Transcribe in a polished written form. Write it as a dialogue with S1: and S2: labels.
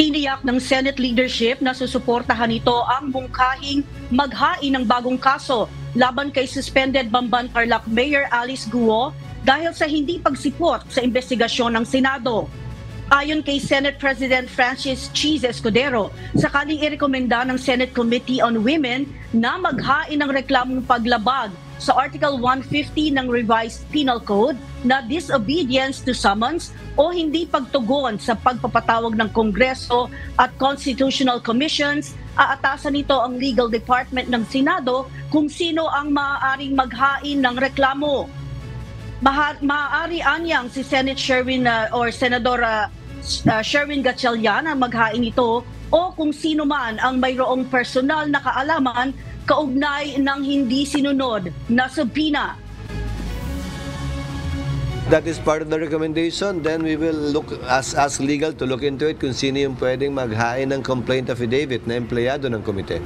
S1: Tiniyak ng Senate leadership na susuportahan nito ang mungkahing maghain ng bagong kaso laban kay suspended Bamban Tarlac Mayor Alice Guo dahil sa hindi pagsipot sa investigasyon ng Senado. Ayon kay Senate President Francis Cheese Escudero, sakaling irekomenda ng Senate Committee on Women na maghain ng reklamong paglabag sa Article 150 ng Revised Penal Code na disobedience to summons o hindi pagtugon sa pagpapatawag ng Kongreso at Constitutional Commissions, aatasan nito ang Legal Department ng Senado kung sino ang maaaring maghain ng reklamo. Maaari anyang si Senate Sherwin or Senadora Sherwin Gatchalian ang maghain ito o kung sino man ang mayroong personal na kaalaman kaugnay ng hindi sinunod na subpoena.
S2: That is part of the recommendation. Then we will ask legal to look into it kung sino yung pwedeng maghain ng complaint affidavit na empleyado ng komite.